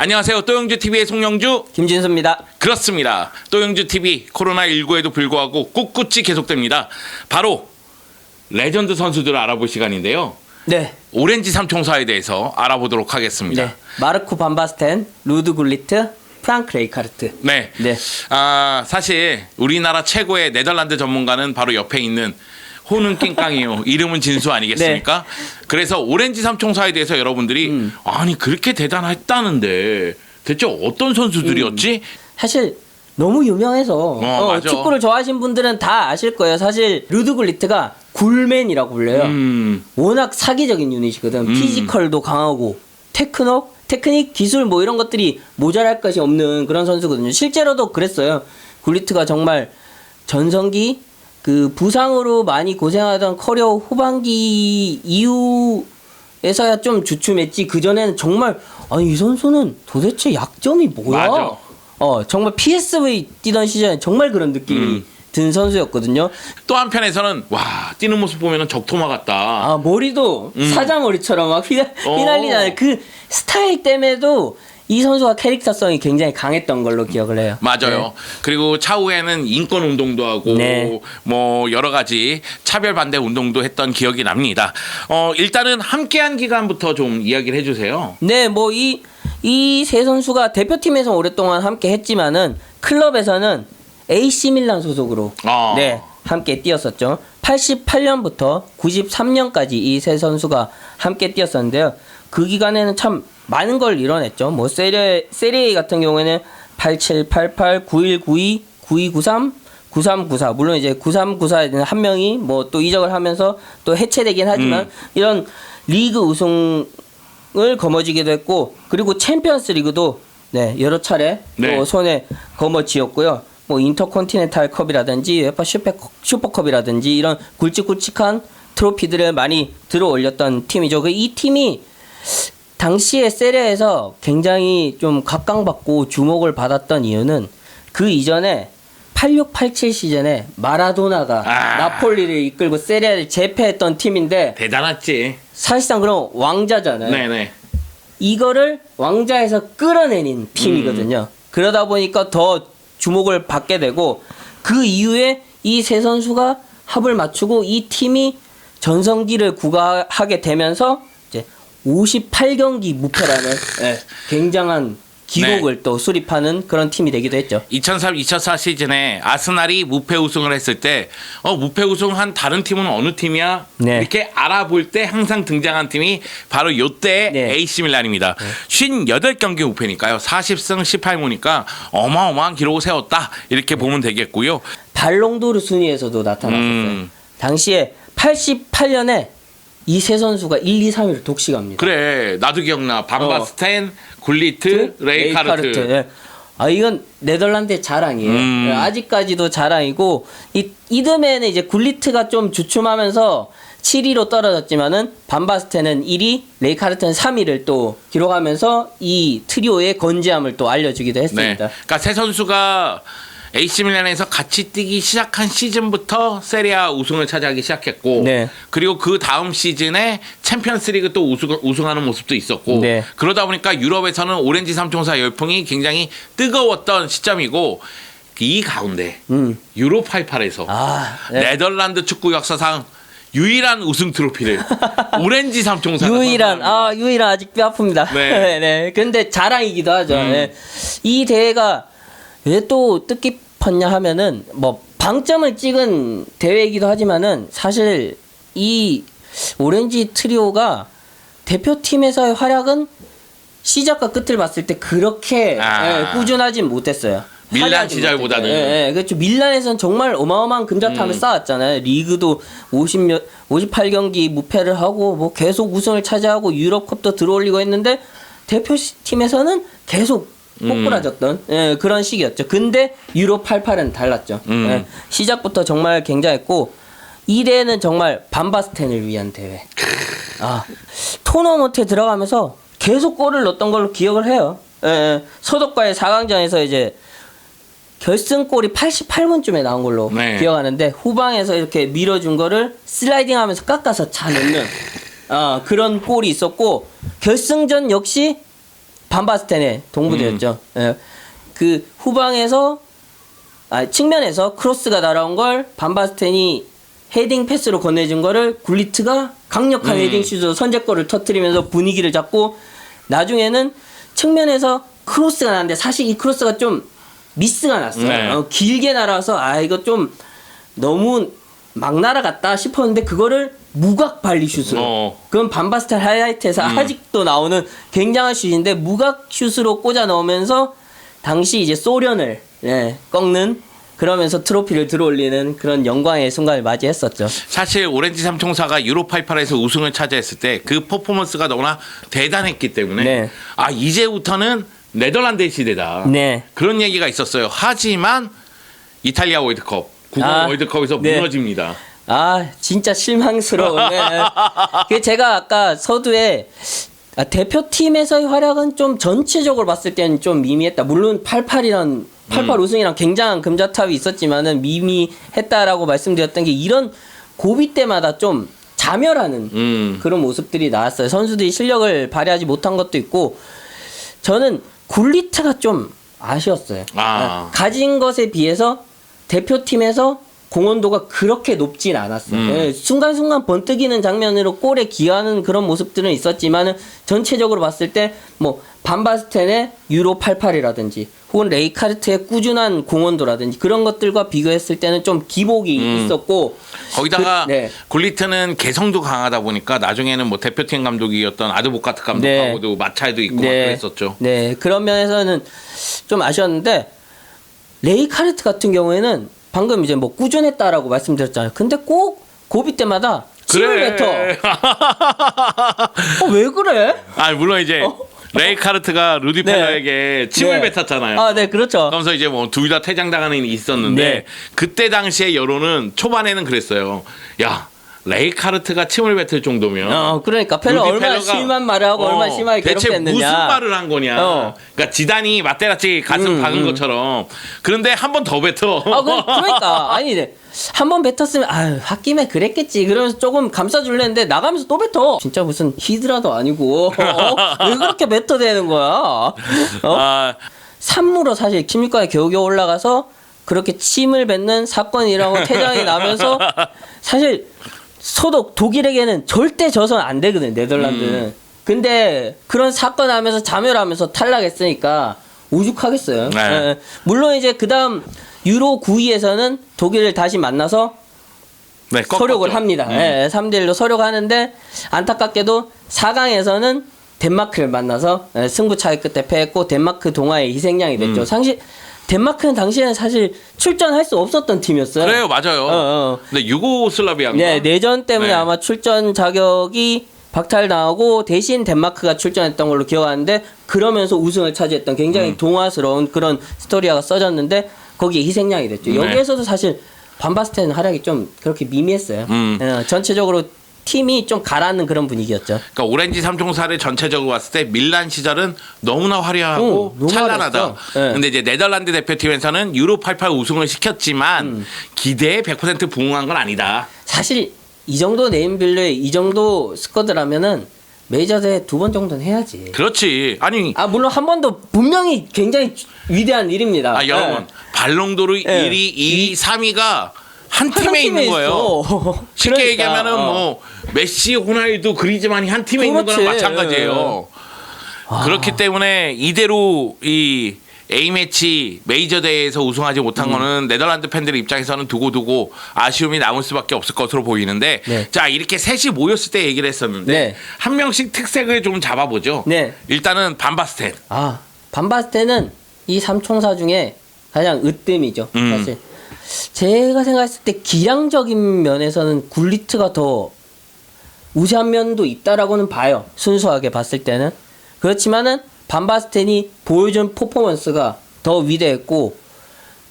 안녕하세요. 또영주TV의 송영주 김진수입니다. 그렇습니다. 또영주TV 코로나19에도 불구하고 꿋꿋이 계속됩니다. 바로 레전드 선수들을 알아볼 시간인데요. 네. 오렌지 삼총사에 대해서 알아보도록 하겠습니다. 네. 마르코 반바스텐, 루드 굴리트, 프랑크 레이카르트. 네. 네. 사실 우리나라 최고의 네덜란드 전문가는 바로 옆에 있는 호는 낑깡이요. 이름은 진수 아니겠습니까? 네. 그래서 오렌지 삼총사에 대해서 여러분들이 아니 그렇게 대단했다는데 대체 어떤 선수들이었지? 사실 너무 유명해서 맞아. 축구를 좋아하신 분들은 다 아실 거예요. 사실 루드 굴리트가 굴맨이라고 불려요. 워낙 사기적인 유닛이거든. 피지컬도 강하고 테크닉, 기술 뭐 이런 것들이 모자랄 것이 없는 그런 선수거든요. 실제로도 그랬어요. 굴리트가 정말 전성기 그 부상으로 많이 고생하던 커리어 후반기 이후에서야 좀 주춤했지. 그전에는 정말 아니 이 선수는 도대체 약점이 뭐야? 맞아. 정말 PSV 뛰던 시절에 정말 그런 느낌이 든 선수였거든요. 또 한편에서는 와 뛰는 모습 보면은 적토마 같다. 머리도 사자머리처럼 막 휘날리잖아요. 그 스타일 때문에도 이 선수가 캐릭터성이 굉장히 강했던 걸로 기억을 해요. 맞아요. 네. 그리고 차후에는 인권 운동도 하고 네. 뭐 여러 가지 차별 반대 운동도 했던 기억이 납니다. 일단은 함께한 기간부터 좀 이야기를 해주세요. 네, 뭐 이 세 선수가 대표팀에서 오랫동안 함께 했지만은 클럽에서는 AC 밀란 소속으로 네, 함께 뛰었었죠. 88년부터 93년까지 이 세 선수가 함께 뛰었었는데요. 그 기간에는 참 많은 걸 이뤄냈죠. 뭐 세리에 같은 경우에는 87, 88, 91, 92, 92, 93, 93, 94. 물론 이제 93, 94에는 한 명이 뭐 또 이적을 하면서 또 해체되긴 하지만 이런 리그 우승을 거머쥐기도 했고, 그리고 챔피언스 리그도 네, 여러 차례 네. 또 손에 거머쥐었고요. 뭐 인터컨티넨탈 컵이라든지 UEFA 슈퍼컵이라든지 이런 굵직굵직한 트로피들을 많이 들어 올렸던 팀이죠. 이 팀이 당시에 세리에에서 굉장히 좀 각광받고 주목을 받았던 이유는 그 이전에 86, 87 시즌에 마라도나가 나폴리를 이끌고 세리에를 제패했던 팀인데 대단했지. 사실상 그럼 왕자잖아요. 네네. 이거를 왕자에서 끌어내린 팀이거든요. 그러다 보니까 더 주목을 받게 되고, 그 이후에 이 세 선수가 합을 맞추고 이 팀이 전성기를 구가하게 되면서 이제 58경기 무패라는 굉장한 기록을 또 수립하는 그런 팀이 되기도 했죠. 2003-2004 시즌에 아스날이 무패 우승을 했을 때 무패 우승한 다른 팀은 어느 팀이야? 네. 이렇게 알아볼 때 항상 등장한 팀이 바로 요때의 네. AC 밀란입니다. 58경기 무패니까요. 40승 18무니까 어마어마한 기록을 세웠다. 이렇게 보면 되겠고요. 발롱도르 순위에서도 나타났었어요. 당시에 88년에 이 세 선수가 1, 2, 3위를 독식합니다. 그래. 나도 기억나. 반바스텐, 굴리트, 레이카르트. 네. 이건 네덜란드의 자랑이에요. 아직까지도 자랑이고, 이듬해는 이제 굴리트가 좀 주춤하면서 7위로 떨어졌지만은 반바스텐은 1위, 레이카르트는 3위를 또 기록하면서 이 트리오의 건재함을 또 알려주기도 했습니다. 네. 그러니까 세 선수가 AC 밀란에서 같이 뛰기 시작한 시즌부터 세리아 우승을 차지하기 시작했고, 네. 그리고 그 다음 시즌에 챔피언스리그 또 우승하는 모습도 있었고, 네. 그러다 보니까 유럽에서는 오렌지 삼총사 열풍이 굉장히 뜨거웠던 시점이고, 이 가운데 유로 88에서 네. 네덜란드 축구 역사상 유일한 우승 트로피를 오렌지 삼총사가 유일한 아직 뼈 아픕니다. 네. 네. 근데 자랑이기도 하죠. 네. 이 대회가 왜 또 뜻깊었냐 하면은 뭐 방점을 찍은 대회이기도 하지만은 사실 이 오렌지 트리오가 대표팀에서의 활약은 시작과 끝을 봤을 때 그렇게 꾸준하진 못했어요. 밀란 시절보다는. 그렇죠. 밀란에서는 정말 어마어마한 금자탑을 쌓았잖아요. 리그도 58경기 무패를 하고 뭐 계속 우승을 차지하고 유럽컵도 들어올리고 했는데 대표팀에서는 계속 꼬꾸라졌던 그런 시기였죠. 근데 유로 88은 달랐죠. 시작부터 정말 굉장했고, 이 대회는 정말 반바스텐을 위한 대회. 토너먼트에 들어가면서 계속 골을 넣었던 걸로 기억을 해요. 소독과의 4강전에서 이제 결승골이 88분쯤에 나온 걸로 기억하는데, 후방에서 이렇게 밀어준 거를 슬라이딩하면서 깎아서 차 넣는 그런 골이 있었고, 결승전 역시 반바스텐의 동부대였죠. 예. 그 후방에서 측면에서 크로스가 날아온 걸 반바스텐이 헤딩 패스로 건네준 거를 굴리트가 강력한 헤딩 슛으로 선제골을 터뜨리면서 분위기를 잡고 나중에는 측면에서 크로스가 나는데 사실 이 크로스가 좀 미스가 났어요. 네. 길게 날아와서 이거 좀 너무 막 날아갔다 싶었는데 그거를 무각 발리슛으로 그건 반바스텐 하이라이트에서 아직도 나오는 굉장한 슛인데 무각 슛으로 꽂아 넣으면서 당시 이제 소련을 꺾는 그러면서 트로피를 들어올리는 그런 영광의 순간을 맞이했었죠. 사실 오렌지 삼총사가 유로 88에서 우승을 차지했을 때 그 퍼포먼스가 너무나 대단했기 때문에 네. 이제부터는 네덜란드의 시대다. 네. 그런 얘기가 있었어요. 하지만 이탈리아 월드컵, 90 월드컵에서 네. 무너집니다. 진짜 실망스러운. 그 제가 아까 서두에 대표팀에서의 활약은 좀 전체적으로 봤을 때는 좀 미미했다. 물론 88 우승이랑 굉장한 금자탑이 있었지만은 미미했다라고 말씀드렸던 게 이런 고비 때마다 좀 자멸하는 그런 모습들이 나왔어요. 선수들이 실력을 발휘하지 못한 것도 있고 저는 굴리트가 좀 아쉬웠어요. 가진 것에 비해서 대표팀에서 공헌도가 그렇게 높진 않았어요. 순간순간 번뜩이는 장면으로 골에 기여하는 그런 모습들은 있었지만은 전체적으로 봤을 때 뭐 반바스텐의 유로 88이라든지 혹은 레이카르트의 꾸준한 공헌도라든지 그런 것들과 비교했을 때는 좀 기복이 있었고 거기다가 굴리트는 개성도 강하다 보니까 나중에는 뭐 대표팀 감독이었던 아드보카트 감독하고도 마찰도 있고 막 그랬었죠. 네, 그런 면에서는 좀 아쉬웠는데 레이카르트 같은 경우에는 방금 이제 뭐 꾸준했다라고 말씀드렸잖아요. 근데 꼭 고비 때마다 침을 뱉어. 왜 그래? 물론 이제 레이카르트가 루디 펠러에게 침을 뱉었잖아요. 네, 그렇죠. 그러면서 이제 뭐 둘 다 퇴장당하는 일이 있었는데 그때 당시의 여론은 초반에는 그랬어요. 야, 레이카르트가 침을 뱉을 정도면 그러니까 펠러 얼마나 심한 말을 하고 얼마나 심하게 괴롭혔느냐. 대체 무슨 말을 한 거냐. 그러니까 지단이 마테라치 가슴 박은 것처럼. 그런데 한 번 더 뱉어. 그러니까 한 번 뱉었으면 홧김에 그랬겠지 그러면서 조금 감싸줄랬는데 나가면서 또 뱉어. 진짜 무슨 히드라도 아니고 왜 그렇게 뱉어대는 거야. 산무로 사실 16강에 겨우겨우 올라가서 그렇게 침을 뱉는 사건이라고 퇴장이 나면서 사실 독일에게는 절대 져서는 안 되거든 네덜란드는. 근데 그런 사건 하면서 자멸하면서 탈락했으니까 오죽하겠어요. 물론 이제 그 다음 유로 9위에서는 독일을 다시 만나서 서력을 합니다. 3대1로 서력하는데 안타깝게도 4강에서는 덴마크를 만나서 승부차이 끝에 패했고 덴마크 동아의 희생양이 됐죠. 덴마크는 당시에는 사실 출전할 수 없었던 팀이었어요. 그래요, 맞아요. 근데 유고슬라비아인가? 내전 때문에 아마 출전 자격이 박탈당하고 대신 덴마크가 출전했던 걸로 기억하는데 그러면서 우승을 차지했던 굉장히 동화스러운 그런 스토리가 써졌는데 거기에 희생양이 됐죠. 여기에서도 사실 반바스텐 활약이 좀 그렇게 미미했어요. 전체적으로 팀이 좀 가라앉는 그런 분위기였죠. 그러니까 오렌지 삼총사를 전체적으로 봤을 때 밀란 시절은 너무나 화려하고 찬란하다. 근데 이제 네덜란드 대표팀에서는 유로 88 우승을 시켰지만 기대에 100% 부응한 건 아니다. 사실 이 정도 네임빌드에 이 정도 스쿼드라면은 메이저대회 2번 정도는 해야지. 그렇지. 물론 한 번도 분명히 굉장히 위대한 일입니다. 여러분 발롱도르 1위, 2위, 3위가 한 팀에 있는 거예요. 쉽게 그러니까, 얘기하면은 뭐 메시, 호날두, 그리즈만이 한 팀에 있는 거랑 마찬가지예요. 그렇기 때문에 이대로 이 A매치 메이저 대회에서 우승하지 못한 거는 네덜란드 팬들 입장에서는 두고두고 아쉬움이 남을 수밖에 없을 것으로 보이는데 자, 이렇게 셋이 모였을 때 얘기를 했었는데 한 명씩 특색을 좀 잡아보죠. 일단은 반바스텐. 반바스텐은 이 삼총사 중에 가장 으뜸이죠. 사실 제가 생각했을 때 기량적인 면에서는 굴리트가 더 우세한 면도 있다라고는 봐요. 순수하게 봤을 때는. 그렇지만은 반바스텐이 보여준 퍼포먼스가 더 위대했고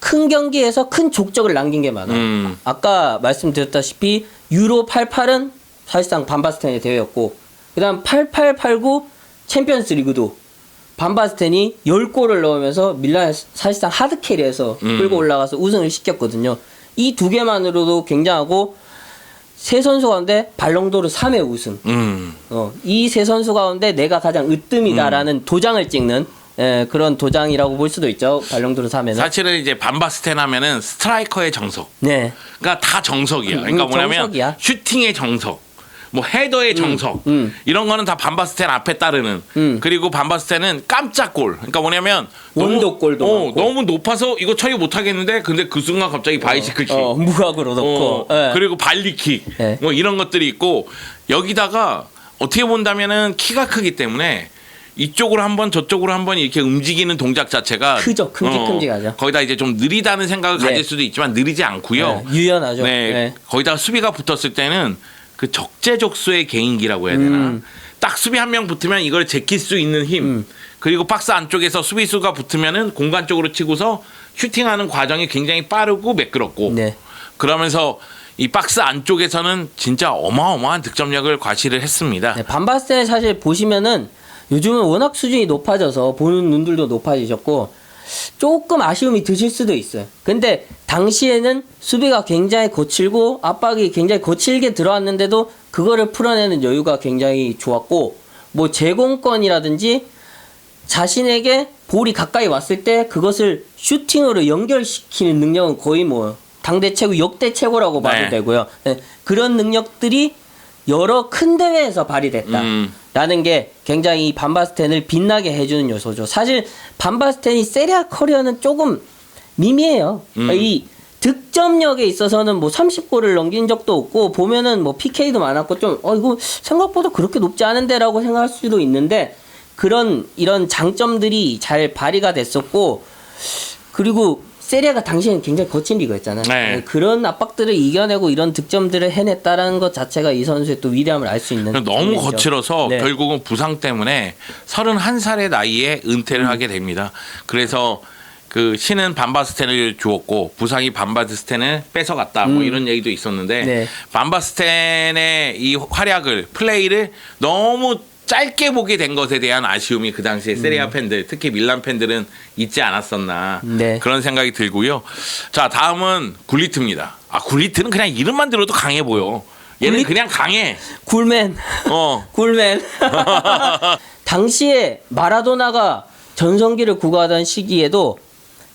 큰 경기에서 큰 족적을 남긴 게 많아요. 아까 말씀드렸다시피 유로 88은 사실상 반바스텐의 대회였고 그 다음 88, 89 챔피언스 리그도 반바스텐이 10골을 넣으면서 밀란을 사실상 하드캐리해서 끌고 올라가서 우승을 시켰거든요. 이 두 개만으로도 굉장하고 세 선수 가운데 발롱도르 3회 우승. 이 세 선수 가운데 내가 가장 으뜸이다라는 도장을 찍는 그런 도장이라고 볼 수도 있죠. 발롱도르 3회는. 사실은 이제 반바스텐 하면은 스트라이커의 정석. 네. 그러니까 다 정석이야. 그러니까 뭐냐면 정석이야. 슈팅의 정석, 뭐 헤더의 정석 이런 거는 다 반바스텐 앞에 따르는. 그리고 반바스텐은 깜짝 골. 그러니까 뭐냐면 원더골도 많고. 너무 높아서 이거 처리 못 하겠는데 근데 그 순간 갑자기 바이시클킥. 무각으로 넣고. 그리고 발리킥. 네. 뭐 이런 것들이 있고 여기다가 어떻게 본다면은 키가 크기 때문에 이쪽으로 한번 저쪽으로 한번 이렇게 움직이는 동작 자체가 크죠. 큼직큼직하죠. 거기다 이제 좀 느리다는 생각을 네. 가질 수도 있지만 느리지 않고요. 유연하죠. 네. 네. 거기다가 수비가 붙었을 때는 그 적재적소의 개인기라고 해야 되나. 딱 수비 한 명 붙으면 이걸 제킬 수 있는 힘. 그리고 박스 안쪽에서 수비수가 붙으면은 공간 쪽으로 치고서 슈팅하는 과정이 굉장히 빠르고 매끄럽고. 네. 그러면서 이 박스 안쪽에서는 진짜 어마어마한 득점력을 과시를 했습니다. 네, 반바스텐 사실 보시면은 요즘은 워낙 수준이 높아져서 보는 눈들도 높아지셨고 조금 아쉬움이 드실 수도 있어요. 근데 당시에는 수비가 굉장히 거칠고 압박이 굉장히 거칠게 들어왔는데도 그거를 풀어내는 여유가 굉장히 좋았고 뭐 제공권이라든지 자신에게 볼이 가까이 왔을 때 그것을 슈팅으로 연결시키는 능력은 거의 뭐 당대 최고 역대 최고라고 봐도 네. 되고요. 네, 그런 능력들이 여러 큰 대회에서 발휘됐다. 라는 게 굉장히 반바스텐을 빛나게 해주는 요소죠. 사실 반바스텐이 세리아 커리어는 조금 미미해요. 이 득점력에 있어서는 뭐 30골을 넘긴 적도 없고 보면은 뭐 PK도 많았고 좀 이거 생각보다 그렇게 높지 않은데라고 생각할 수도 있는데 이런 장점들이 잘 발휘가 됐었고 그리고 세리아가 당시에는 굉장히 거친 리그였잖아요. 네. 그런 압박들을 이겨내고 이런 득점들을 해냈다라는 것 자체가 이 선수의 또 위대함을 알 수 있는 너무 부분이죠. 거칠어서 네. 결국은 부상 때문에 31살의 나이에 은퇴를 하게 됩니다. 그래서 그 신은 반바스텐을 주었고 부상이 반바스텐을 뺏어갔다 뭐 이런 얘기도 있었는데 네. 반바스텐의 이 활약을 플레이를 너무 짧게 보게 된 것에 대한 아쉬움이 그 당시에 세리아 팬들 특히 밀란 팬들은 있지 않았었나 네. 그런 생각이 들고요. 자 다음은 굴리트입니다. 굴리트는 그냥 이름만 들어도 강해 보여. 얘는 그냥 강해. 굴맨. 굴맨. 당시에 마라도나가 전성기를 구가하던 시기에도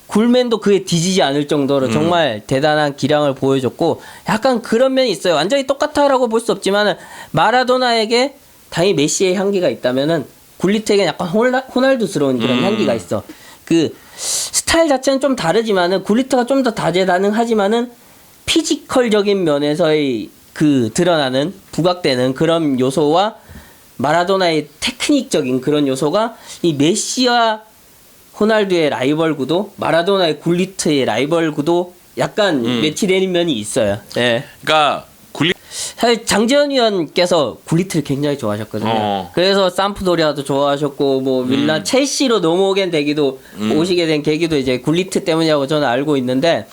굴맨도 그에 뒤지지 않을 정도로 정말 대단한 기량을 보여줬고 약간 그런 면이 있어요. 완전히 똑같아라고 볼 수 없지만 마라도나에게 당연히 메시의 향기가 있다면은 굴리트에게 약간 호날두스러운 그런 향기가 있어. 그 스타일 자체는 좀 다르지만은 굴리트가 좀 더 다재다능하지만은 피지컬적인 면에서의 그 드러나는 부각되는 그런 요소와 마라도나의 테크닉적인 그런 요소가 이 메시와 호날두의 라이벌 구도, 마라도나의 굴리트의 라이벌 구도 약간 매치되는 면이 있어요. 네. 그러니까 사실 장재현 위원께서 굴리트를 굉장히 좋아하셨거든요. 그래서 삼프도리아도 좋아하셨고 뭐 밀란 첼시로 넘어오게 되기도 오시게 된 계기도 이제 굴리트 때문이라고 저는 알고 있는데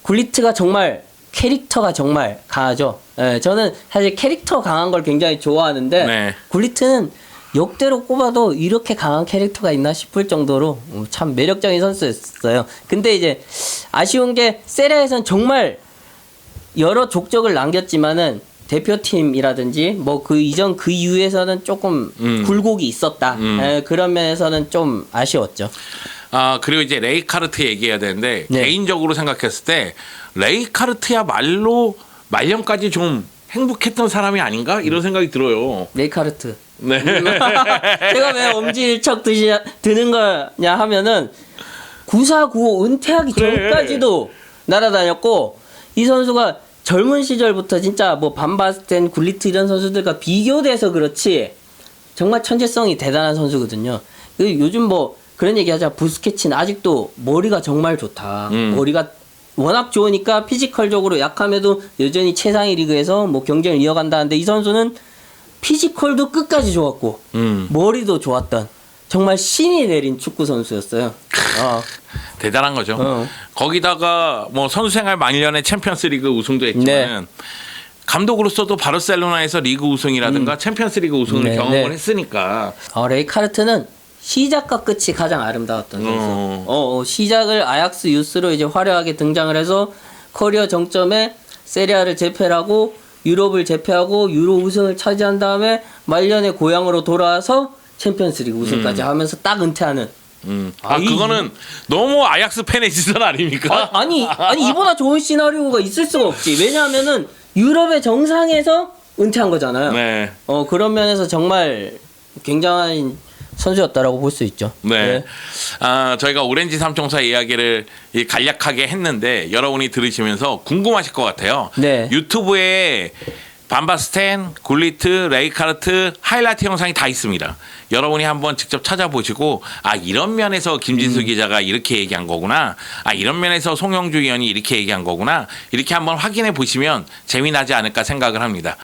굴리트가 정말 캐릭터가 정말 강하죠. 예, 저는 사실 캐릭터 강한 걸 굉장히 좋아하는데 네. 굴리트는 역대로 꼽아도 이렇게 강한 캐릭터가 있나 싶을 정도로 참 매력적인 선수였어요. 근데 이제 아쉬운 게 세리아에서는 정말 여러 족적을 남겼지만은 대표팀이라든지 뭐 그 이전 그 이후에서는 조금 굴곡이 있었다. 그런 면에서는 좀 아쉬웠죠. 그리고 이제 레이카르트 얘기해야 되는데 네. 개인적으로 생각했을 때 레이카르트야말로 말년까지 좀 행복했던 사람이 아닌가 이런 생각이 들어요. 레이카르트. 네. 제가 왜 엄지일척 드는 거냐 하면은 9495 은퇴하기 전까지도 날아다녔고 이 선수가 젊은 시절부터 진짜 뭐 반바스텐, 굴리트 이런 선수들과 비교돼서 그렇지 정말 천재성이 대단한 선수거든요. 요즘 뭐 그런 얘기하자. 부스케치는 아직도 머리가 정말 좋다. 머리가 워낙 좋으니까 피지컬적으로 약함에도 여전히 최상위 리그에서 뭐 경쟁을 이어간다는데 이 선수는 피지컬도 끝까지 좋았고 머리도 좋았던 정말 신이 내린 축구 선수였어요. 대단한 거죠. 거기다가 뭐 선수생활 말년에 챔피언스리그 우승도 했지만 네. 감독으로서도 바르셀로나에서 리그 우승이라든가 챔피언스리그 우승을 네, 경험을 네. 했으니까. 레이카르트는 시작과 끝이 가장 아름다웠던 선수. 시작을 아약스 유스로 이제 화려하게 등장을 해서 커리어 정점에 세리아를 제패하고 유럽을 제패하고 유로 우승을 차지한 다음에 말년에 고향으로 돌아와서 챔피언스리그 우승까지 하면서 딱 은퇴하는. 그거는 너무 아약스 팬의 시선 아닙니까? 아니 이보다 좋은 시나리오가 있을 수가 없지. 왜냐하면은 유럽의 정상에서 은퇴한 거잖아요. 네. 그런 면에서 정말 굉장한 선수였다라고 볼 수 있죠. 네. 저희가 오렌지 삼총사 이야기를 간략하게 했는데 여러분이 들으시면서 궁금하실 것 같아요. 네. 유튜브에 반바스텐, 굴리트, 레이카르트 하이라이트 영상이 다 있습니다. 여러분이 한번 직접 찾아보시고 이런 면에서 김진수 기자가 이렇게 얘기한 거구나. 이런 면에서 송영주 의원이 이렇게 얘기한 거구나. 이렇게 한번 확인해 보시면 재미나지 않을까 생각을 합니다.